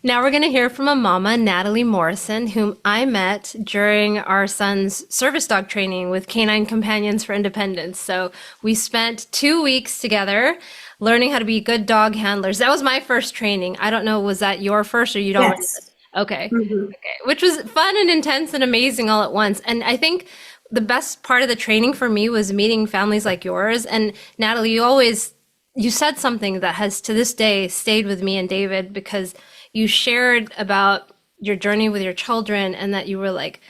Now we're going to hear from a mama, Natalie Morrison, whom I met during our son's service dog training with Canine Companions for Independence. So we spent 2 weeks together learning how to be good dog handlers. That was my first training. I don't know, was that your first or you'd already? Yes. Okay. Hmm. Okay. Which was fun and intense and amazing all at once. And I think the best part of the training for me was meeting families like yours. And Natalie, you said something that has to this day stayed with me and David because you shared about your journey with your children and that you were like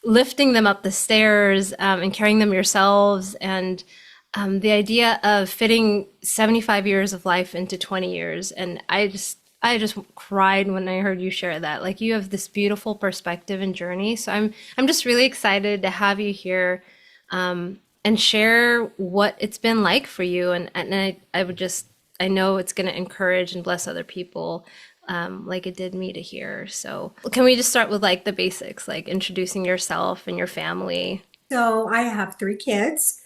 lifting them up the stairs and carrying them yourselves and the idea of fitting 75 years of life into 20 years. And I just cried when I heard you share that. Like you have this beautiful perspective and journey. So I'm just really excited to have you here and share what it's been like for you. And I would just, I know it's going to encourage and bless other people like it did me to hear. So can we just start with like the basics, like introducing yourself and your family? So I have three kids.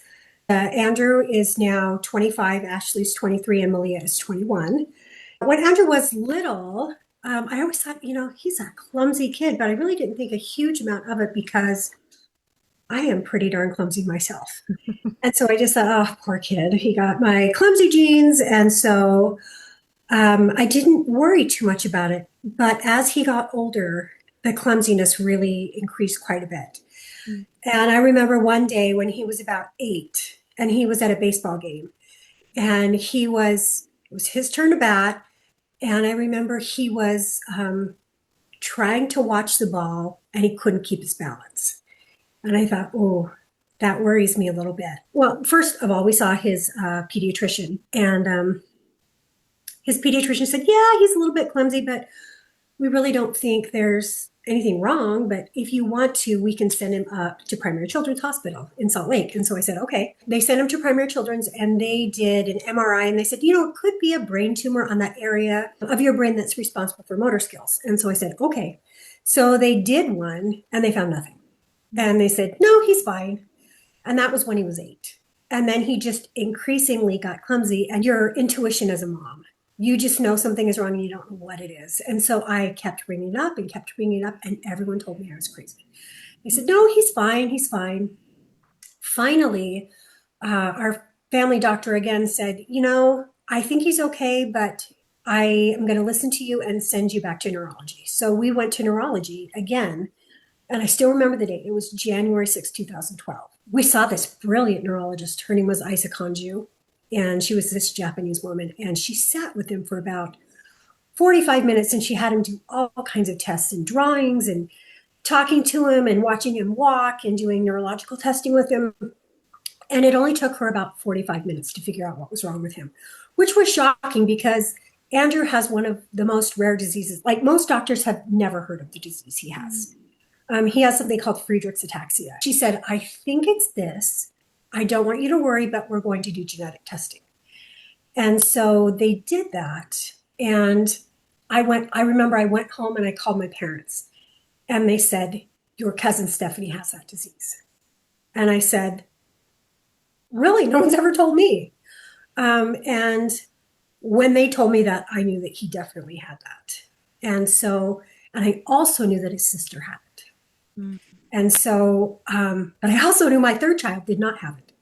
Andrew is now 25, Ashley's 23, and Malia is 21. When Andrew was little, I always thought, he's a clumsy kid, but I really didn't think a huge amount of it because I am pretty darn clumsy myself. And so I just thought, oh, poor kid, he got my clumsy genes. And so I didn't worry too much about it. But as he got older, the clumsiness really increased quite a bit. And I remember one day when he was about 8 and he was at a baseball game and it was his turn to bat. And I remember he was trying to watch the ball and he couldn't keep his balance. And I thought, oh, that worries me a little bit. Well, first of all, we saw his pediatrician, and his pediatrician said, yeah, he's a little bit clumsy, but we really don't think there's anything wrong. But if you want to, we can send him up to Primary Children's Hospital in Salt Lake. And so I said, okay. They sent him to Primary Children's and they did an MRI and they said, it could be a brain tumor on that area of your brain that's responsible for motor skills. And so I said, okay. So they did one and they found nothing. And they said, no, he's fine. And that was when he was 8. And then he just increasingly got clumsy. And your intuition as a mom, you just know something is wrong and you don't know what it is. And so I kept bringing it up and kept bringing it up. And everyone told me I was crazy. They said, no, he's fine. He's fine. Finally, our family doctor again said, I think he's okay, but I am going to listen to you and send you back to neurology. So we went to neurology again. And I still remember the date. It was January 6, 2012. We saw this brilliant neurologist. Her name was Isa Kanju, and she was this Japanese woman. And she sat with him for about 45 minutes, and she had him do all kinds of tests and drawings and talking to him and watching him walk and doing neurological testing with him. And it only took her about 45 minutes to figure out what was wrong with him, which was shocking because Andrew has one of the most rare diseases. Like most doctors have never heard of the disease he has. He has something called Friedreich's ataxia. She said, I think it's this. I don't want you to worry, but we're going to do genetic testing. And so they did that. And I remember I went home and I called my parents and they said, your cousin Stephanie has that disease. And I said, really? No one's ever told me. And when they told me that, I knew that he definitely had that. And I also knew that his sister had it. And so, but I also knew my third child did not have it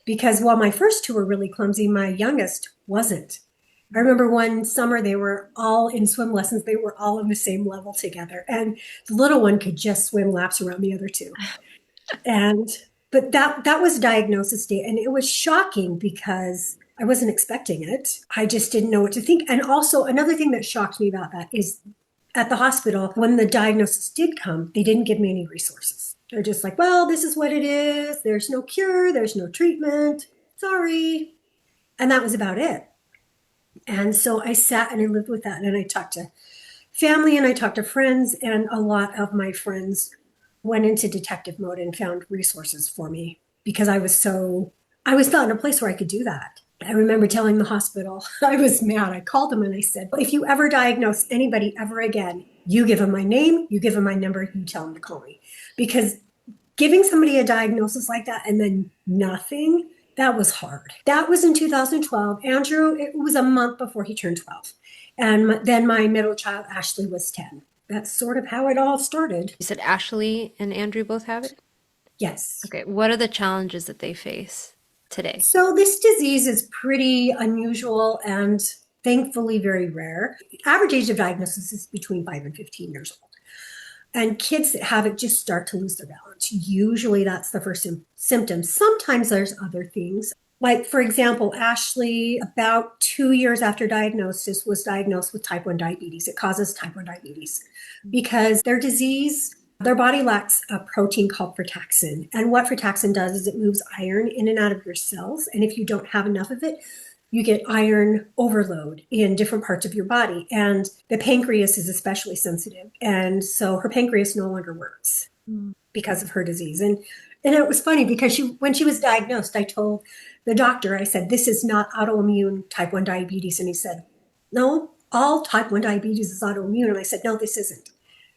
because while my first two were really clumsy, my youngest wasn't. I remember one summer they were all in swim lessons. They were all on the same level together. And the little one could just swim laps around the other two. And, but that was diagnosis day. And it was shocking because I wasn't expecting it. I just didn't know what to think. And also another thing that shocked me about that is at the hospital, when the diagnosis did come, they didn't give me any resources. They're just like, well, this is what it is. There's no cure. There's no treatment. Sorry. And that was about it. And so I sat and I lived with that. And I talked to family and I talked to friends. And a lot of my friends went into detective mode and found resources for me because I was not in a place where I could do that. I remember telling the hospital, I was mad. I called them and I said, if you ever diagnose anybody ever again, you give them my name, you give them my number, you tell them to call me. Because giving somebody a diagnosis like that and then nothing, that was hard. That was in 2012. Andrew, it was a month before he turned 12. And then my middle child, Ashley, was 10. That's sort of how it all started. You said Ashley and Andrew both have it? Yes. Okay, what are the challenges that they face today? So this disease is pretty unusual and thankfully very rare. Average age of diagnosis is between 5 and 15 years old. And kids that have it just start to lose their balance. Usually that's the first symptom. Sometimes there's other things. Like, for example, Ashley, about 2 years after diagnosis, was diagnosed with type 1 diabetes. It causes type 1 diabetes because their disease, their body lacks a protein called frataxin. And what frataxin does is it moves iron in and out of your cells. And if you don't have enough of it, you get iron overload in different parts of your body. And the pancreas is especially sensitive. And so her pancreas no longer works because of her disease. And it was funny because when she was diagnosed, I told the doctor, I said, this is not autoimmune type 1 diabetes. And he said, no, all type 1 diabetes is autoimmune. And I said, no, this isn't.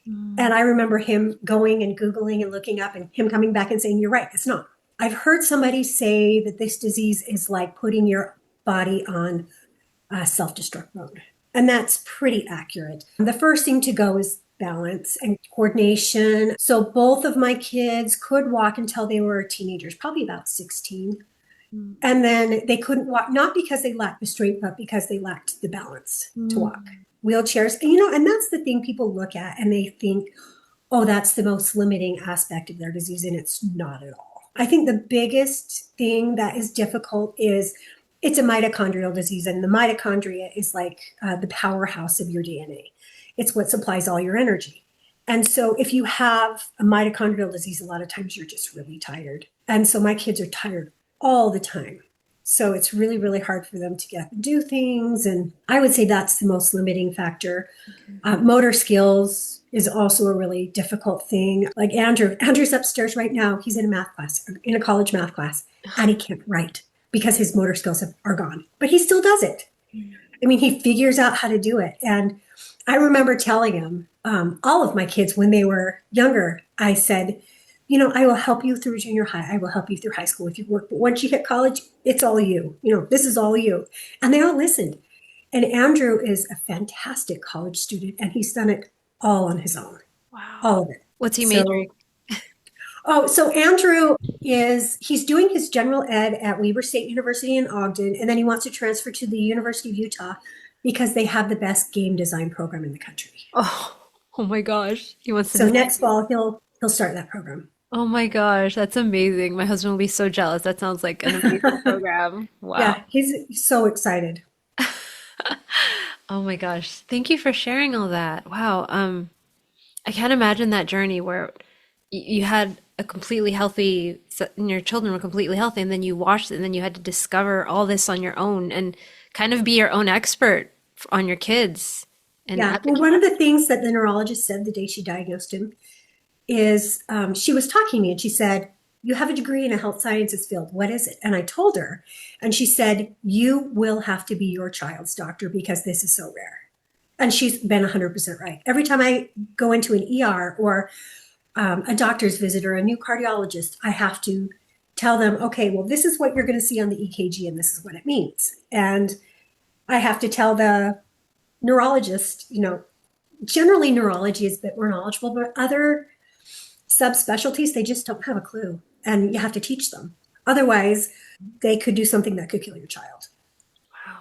And I remember him going and Googling and looking up and him coming back and saying, you're right, it's not. I've heard somebody say that this disease is like putting your body on self-destruct mode. And that's pretty accurate. The first thing to go is balance and coordination. So both of my kids could walk until they were teenagers, probably about 16. And then they couldn't walk, not because they lacked the strength, but because they lacked the balance to walk. Wheelchairs, and that's the thing people look at and they think, oh, that's the most limiting aspect of their disease. And it's not at all. I think the biggest thing that is difficult is it's a mitochondrial disease. And the mitochondria is like the powerhouse of your DNA. It's what supplies all your energy. And so if you have a mitochondrial disease, a lot of times you're just really tired. And so my kids are tired all the time. So it's really, really hard for them to get up and do things. And I would say that's the most limiting factor. Motor skills is also a really difficult thing. Like Andrew's upstairs right now. He's in a math class, in a college math class, and he can't write because his motor skills are gone. But he still does it. I mean, he figures out how to do it. And I remember telling him, all of my kids, when they were younger, I said, I will help you through junior high. I will help you through high school if you work. But once you hit college, it's all you. This is all you. And they all listened. And Andrew is a fantastic college student, and he's done it all on his own. Wow. All of it. What's he majoring? So Andrew he's doing his general ed at Weber State University in Ogden, and then he wants to transfer to the University of Utah because they have the best game design program in the country. Oh my gosh. He wants to So design. next fall he'll start that program. Oh my gosh, that's amazing. My husband will be so jealous. That sounds like an amazing program. Wow. Yeah, he's so excited. Oh my gosh. Thank you for sharing all that. Wow. I can't imagine that journey where you had a completely healthy, and your children were completely healthy, and then you watched it, and then you had to discover all this on your own and kind of be your own expert on your kids. And Yeah. Well, one of the things that the neurologist said the day she diagnosed him is she was talking to me and she said, you have a degree in a health sciences field. What is it? And I told her, and she said, you will have to be your child's doctor because this is so rare. And she's been 100% right. Every time I go into an ER or a doctor's visit or a new cardiologist, I have to tell them, okay, well, this is what you're going to see on the EKG and this is what it means. And I have to tell the neurologist, generally neurology is a bit more knowledgeable, but other subspecialties, they just don't have a clue. And you have to teach them. Otherwise, they could do something that could kill your child. wow.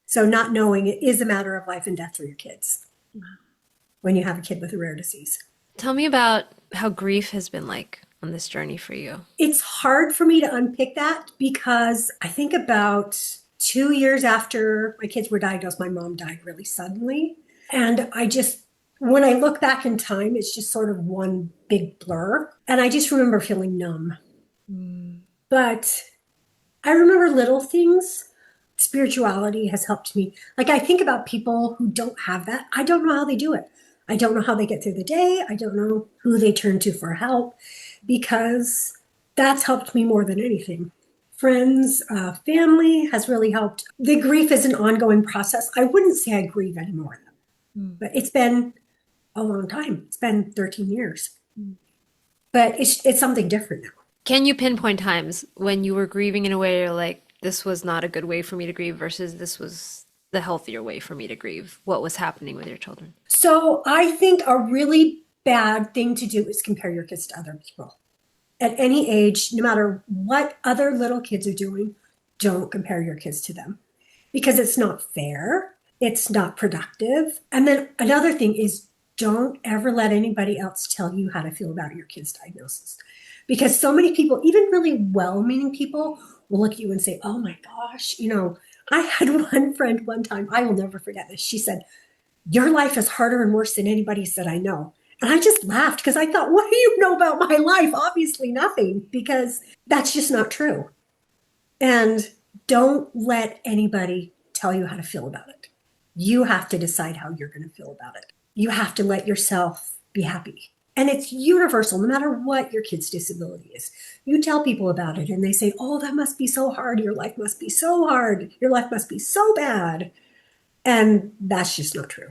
So not knowing it is a matter of life and death for your kids when you have a kid with a rare disease. Tell me about how grief has been like on this journey for you. It's hard for me to unpick that because I think about 2 years after my kids were diagnosed, my mom died really suddenly. And when I look back in time, it's just sort of one big blur. And I just remember feeling numb. But I remember little things. Spirituality has helped me. Like I think about people who don't have that. I don't know how they do it. I don't know how they get through the day. I don't know who they turn to for help because that's helped me more than anything. Friends, family has really helped. The grief is an ongoing process. I wouldn't say I grieve anymore, but it's been a long time. It's been 13 years. But it's something different now. Can you pinpoint times when you were grieving in a way you're like, this was not a good way for me to grieve versus this the healthier way for me to grieve what was happening with your children? So I think a really bad thing to do is compare your kids to other people. At any age, no matter what other little kids are doing, don't compare your kids to them because it's not fair. It's not productive. And then another thing is don't ever let anybody else tell you how to feel about your kid's diagnosis. Because so many people, even really well meaning people, will look at you and say, oh my gosh, I had one friend one time, I will never forget this. She said, your life is harder and worse than anybody's that I know. And I just laughed because I thought, what do you know about my life? Obviously nothing, because that's just not true. And don't let anybody tell you how to feel about it. You have to decide how you're going to feel about it. You have to let yourself be happy. And it's universal, no matter what your kid's disability is. You tell people about it and they say, oh, that must be so hard. Your life must be so hard. Your life must be so bad. And that's just not true.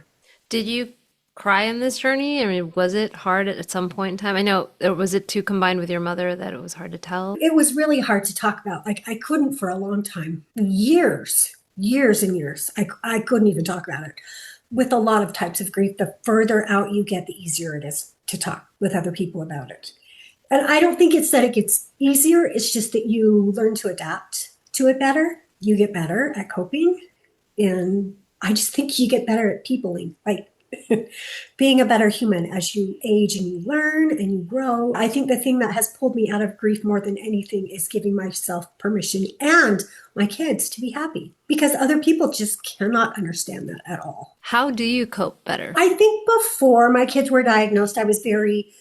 Did you cry in this journey? I mean, was it hard at some point in time? I know, or was it too combined with your mother that it was hard to tell? It was really hard to talk about. Like, I couldn't for a long time, years and years. I couldn't even talk about it. With a lot of types of grief, the further out you get, the easier it is to talk with other people about it. And I don't think it's that it gets easier. It's just that you learn to adapt to it better. You get better at coping. And I just think you get better at peopling, like being a better human as you age and you learn and you grow. I think the thing that has pulled me out of grief more than anything is giving myself permission and my kids to be happy, because other people just cannot understand that at all. How do you cope better? I think before my kids were diagnosed, I was very,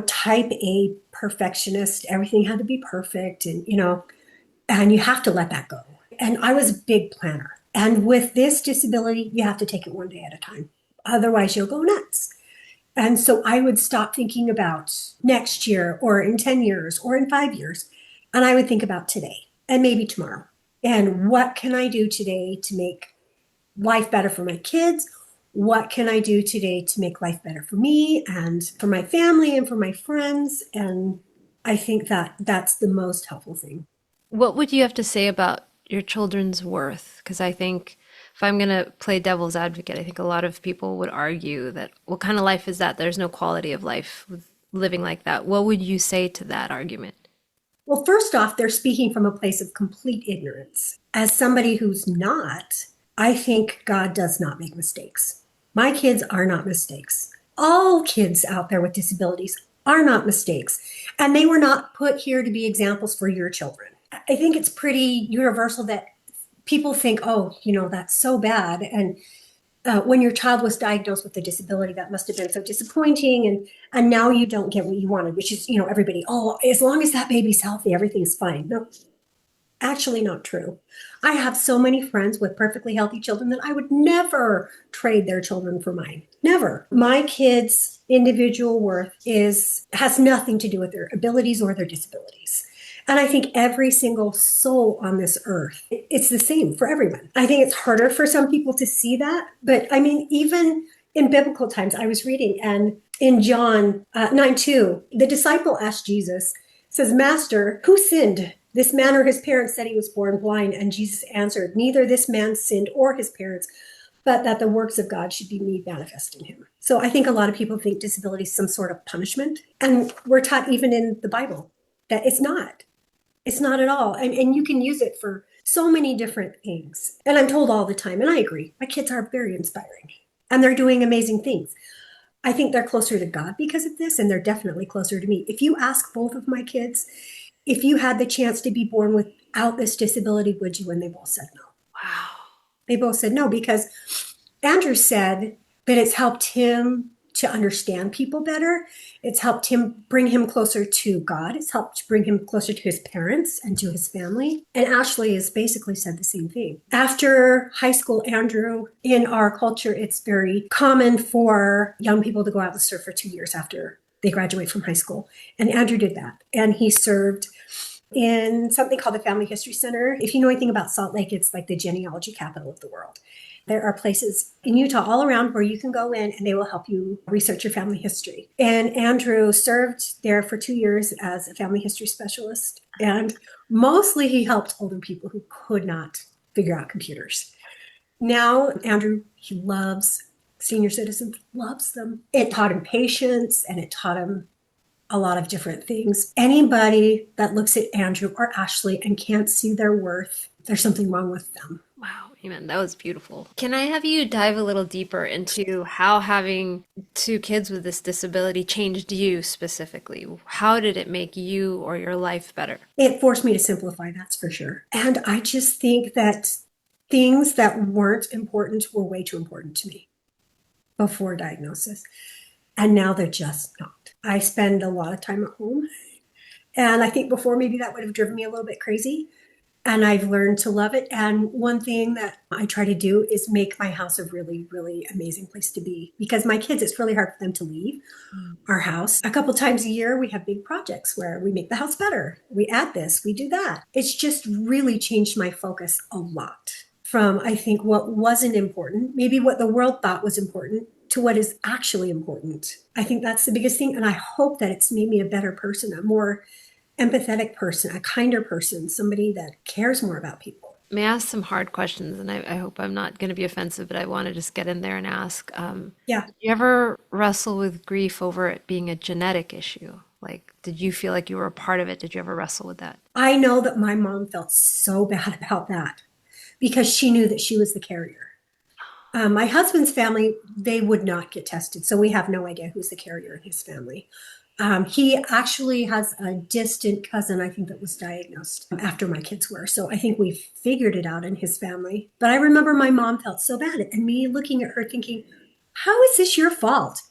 type A perfectionist. Everything had to be perfect and you have to let that go. And I was a big planner. And with this disability, you have to take it one day at a time. Otherwise, you'll go nuts. And so I would stop thinking about next year or in 10 years or in 5 years. And I would think about today and maybe tomorrow. And what can I do today to make life better for my kids? What can I do today to make life better for me and for my family and for my friends? And I think that that's the most helpful thing. What would you have to say about your children's worth? Because I think if I'm going to play devil's advocate, I think a lot of people would argue that what kind of life is that? There's no quality of life with living like that. What would you say to that argument? Well, first off, they're speaking from a place of complete ignorance. As somebody who's not, I think God does not make mistakes. My kids are not mistakes. All kids out there with disabilities are not mistakes. And they were not put here to be examples for your children. I think it's pretty universal that people think, oh, that's so bad. And when your child was diagnosed with a disability, that must have been so disappointing. And now you don't get what you wanted, which is, everybody, oh, as long as that baby's healthy, everything's fine. No, actually not true. I have so many friends with perfectly healthy children that I would never trade their children for mine. Never. My kids' individual worth has nothing to do with their abilities or their disabilities. And I think every single soul on this earth, it's the same for everyone. I think it's harder for some people to see that. But I mean, even in biblical times, I was reading, and in John 9:2, the disciple asked Jesus, says, Master, who sinned? This man or his parents said he was born blind. And Jesus answered, neither this man sinned or his parents, but that the works of God should be made manifest in him. So I think a lot of people think disability is some sort of punishment. And we're taught even in the Bible that it's not. It's not at all. And you can use it for so many different things. And I'm told all the time, and I agree, my kids are very inspiring and they're doing amazing things. I think they're closer to God because of this, and they're definitely closer to me. If you ask both of my kids, if you had the chance to be born without this disability, would you? And they both said no. Wow. They both said no, because Andrew said that it's helped him to understand people better. It's helped him bring him closer to God. It's helped bring him closer to his parents and to his family. And Ashley has basically said the same thing. After high school, Andrew, in our culture, it's very common for young people to go out and serve for 2 years after they graduate from high school. And Andrew did that. And he served in something called the Family History Center. If you know anything about Salt Lake, it's like the genealogy capital of the world. There are places in Utah all around where you can go in and they will help you research your family history. And Andrew served there for 2 years as a family history specialist. And mostly he helped older people who could not figure out computers. Now, Andrew, he loves senior citizens, loves them. It taught him patience and it taught him a lot of different things. Anybody that looks at Andrew or Ashley and can't see their worth, there's something wrong with them. Wow, amen. That was beautiful. Can I have you dive a little deeper into how having two kids with this disability changed you specifically? How did it make you or your life better? It forced me to simplify, that's for sure. And I just think that things that weren't important were way too important to me before diagnosis. And now they're just not. I spend a lot of time at home. And I think before maybe that would have driven me a little bit crazy. And I've learned to love it. And one thing that I try to do is make my house a really, really amazing place to be. Because my kids, it's really hard for them to leave our house. A couple times a year, we have big projects where we make the house better. We add this, we do that. It's just really changed my focus a lot from, I think, what wasn't important, maybe what the world thought was important, to what is actually important. I think that's the biggest thing. And I hope that it's made me a better person, a more empathetic person, a kinder person, somebody that cares more about people. May I ask some hard questions? And I hope I'm not going to be offensive, but I want to just get in there and ask, Yeah, did you ever wrestle with grief over it being a genetic issue? Like, did you feel like you were a part of it? Did you ever wrestle with that? I know that my mom felt so bad about that because she knew that she was the carrier. My husband's family, they would not get tested. So we have no idea who's the carrier in his family. He actually has a distant cousin, I think, that was diagnosed after my kids were. So I think we figured it out in his family. But I remember my mom felt so bad and me looking at her thinking, how is this your fault?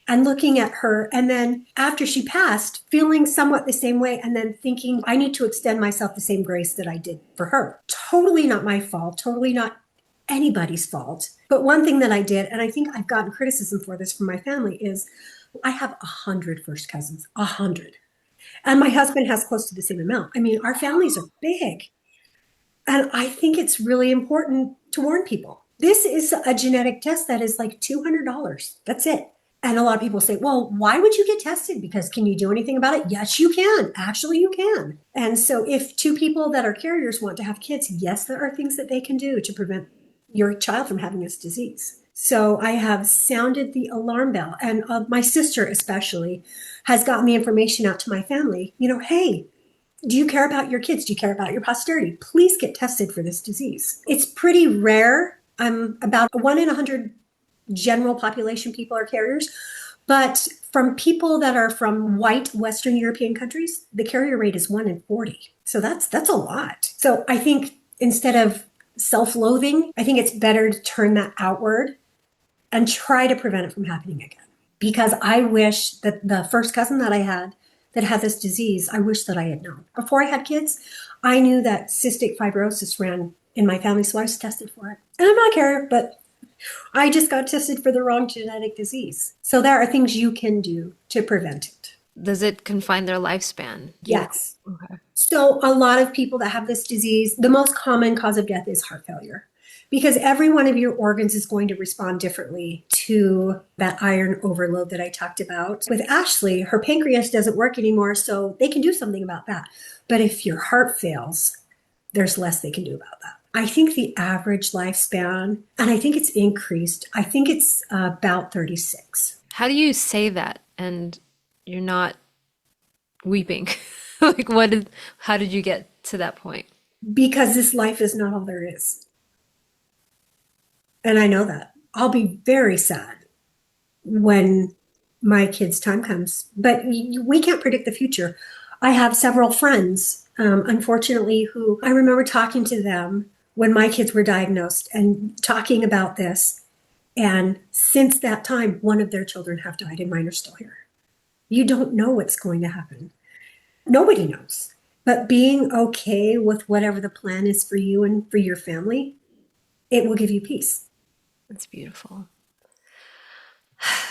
And looking at her. And then after she passed, feeling somewhat the same way. And then thinking, I need to extend myself the same grace that I did for her. Totally not my fault. Totally not anybody's fault. But one thing that I did, and I think I've gotten criticism for this from my family, is I have 100 first cousins, 100. And my husband has close to the same amount. I mean, our families are big. And I think it's really important to warn people. This is a genetic test that is like $200. That's it. And a lot of people say, well, why would you get tested? Because can you do anything about it? Yes, you can. Actually, you can. And so if two people that are carriers want to have kids, yes, there are things that they can do to prevent your child from having this disease. So I have sounded the alarm bell, and my sister especially has gotten the information out to my family. You know, hey, do you care about your kids? Do you care about your posterity? Please get tested for this disease. It's pretty rare. I'm about 1 in 100 general population people are carriers, but from people that are from white Western European countries, the carrier rate is 1 in 40. So that's a lot. So I think instead of self-loathing, I think it's better to turn that outward and try to prevent it from happening again. Because I wish that the first cousin that I had that had this disease, I wish that I had known. Before I had kids, I knew that cystic fibrosis ran in my family, so I was tested for it. And I'm not a carrier, but I just got tested for the wrong genetic disease. So there are things you can do to prevent it. Does it confine their lifespan? Yes. Okay. So a lot of people that have this disease, the most common cause of death is heart failure because every one of your organs is going to respond differently to that iron overload that I talked about. With Ashley, her pancreas doesn't work anymore, so they can do something about that. But if your heart fails, there's less they can do about that. I think the average lifespan, and I think it's increased, I think it's about 36. How do you say that and you're not weeping? Like how did you get to that point? Because this life is not all there is. And I know that. I'll be very sad when my kids' time comes, but we can't predict the future. I have several friends, unfortunately, who I remember talking to them when my kids were diagnosed and talking about this. And since that time, one of their children have died and mine are still here. You don't know what's going to happen. Nobody knows. But being okay with whatever the plan is for you and for your family, it will give you peace. That's beautiful.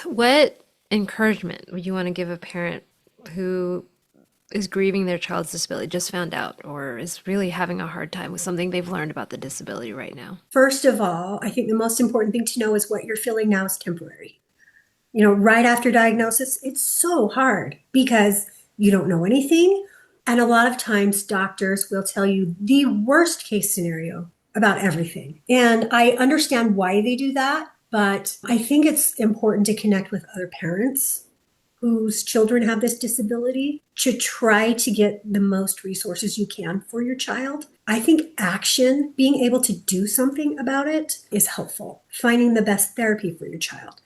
What encouragement would you want to give a parent who is grieving their child's disability, just found out, or is really having a hard time with something they've learned about the disability right now? First of all, I think the most important thing to know is what you're feeling now is temporary. You know, right after diagnosis, it's so hard because you don't know anything. And a lot of times doctors will tell you the worst case scenario about everything. And I understand why they do that, but I think it's important to connect with other parents whose children have this disability to try to get the most resources you can for your child. I think action, being able to do something about it, is helpful. Finding the best therapy for your child,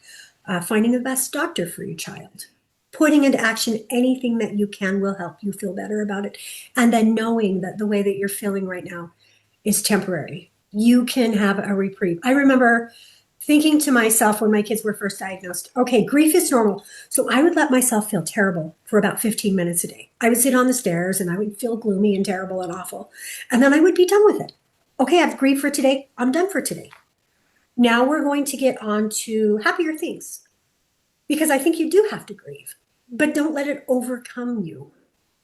finding the best doctor for your child, putting into action anything that you can will help you feel better about it. And then knowing that the way that you're feeling right now is temporary. You can have a reprieve. I remember thinking to myself when my kids were first diagnosed, okay, grief is normal. So I would let myself feel terrible for about 15 minutes a day. I would sit on the stairs and I would feel gloomy and terrible and awful. And then I would be done with it. Okay, I've grieved for today. I'm done for today. Now we're going to get on to happier things because I think you do have to grieve, but don't let it overcome you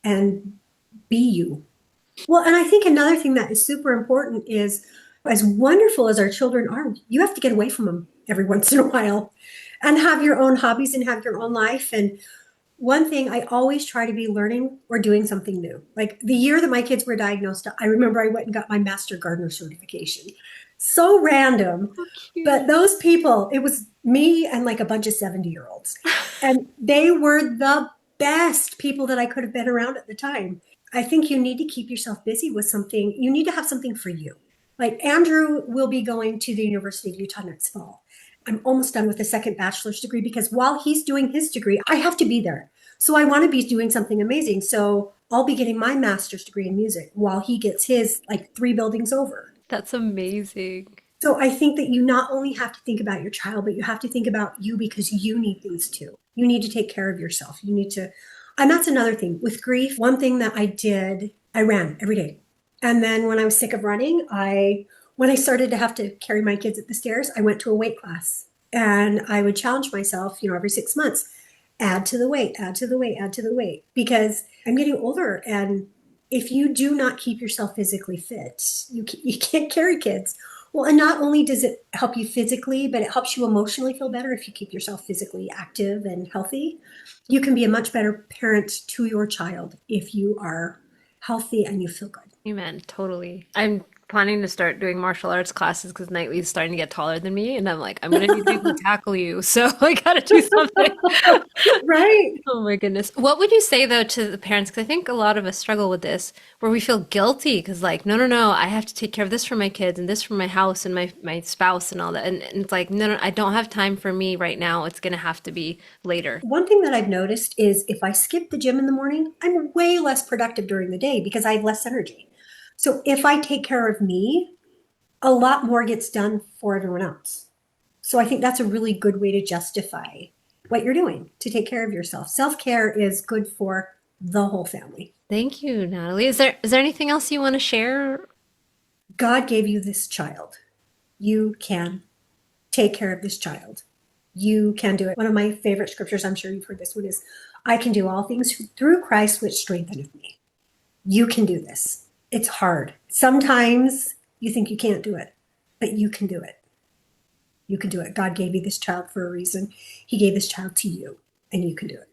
and be you. Well, and I think another thing that is super important is as wonderful as our children are, you have to get away from them every once in a while and have your own hobbies and have your own life. And one thing I always try to be learning or doing something new. Like the year that my kids were diagnosed, I remember I went and got my master gardener certification. So random. So But cute. those people, it was me and like a bunch of 70-year-olds. And they were the best people that I could have been around at the time. I think you need to keep yourself busy with something. You need to have something for you. Like Andrew will be going to the University of Utah next fall. I'm almost done with a second bachelor's degree because while he's doing his degree, I have to be there. So I want to be doing something amazing. So I'll be getting my master's degree in music while he gets his like 3 buildings over. That's amazing. So I think that you not only have to think about your child, but you have to think about you because you need things too. You need to take care of yourself. You need to, and that's another thing with grief. One thing that I did, I ran every day. And then when I was sick of running, when I started to have to carry my kids up the stairs, I went to a weight class and I would challenge myself, every 6 months, add to the weight, add to the weight, add to the weight, because I'm getting older. And if you do not keep yourself physically fit, you can't carry kids. Well, and not only does it help you physically, but it helps you emotionally feel better if you keep yourself physically active and healthy. You can be a much better parent to your child if you are healthy and you feel good. Amen. Totally. I'm planning to start doing martial arts classes because Knightley's starting to get taller than me, and I'm like, I'm gonna need to be able to tackle you, so I gotta do something. Right. Oh my goodness. What would you say though to the parents? Because I think a lot of us struggle with this, where we feel guilty because like, no, no, no, I have to take care of this for my kids and this for my house and my spouse and all that. And it's like, no, no, I don't have time for me right now. It's gonna have to be later. One thing that I've noticed is if I skip the gym in the morning, I'm way less productive during the day because I have less energy. So if I take care of me, a lot more gets done for everyone else. So I think that's a really good way to justify what you're doing to take care of yourself. Self-care is good for the whole family. Thank you, Natalie. Is there anything else you want to share? God gave you this child. You can take care of this child. You can do it. One of my favorite scriptures, I'm sure you've heard this one, is I can do all things through Christ, which strengtheneth me. You can do this. It's hard. Sometimes you think you can't do it, but you can do it. You can do it. God gave you this child for a reason. He gave this child to you, and you can do it.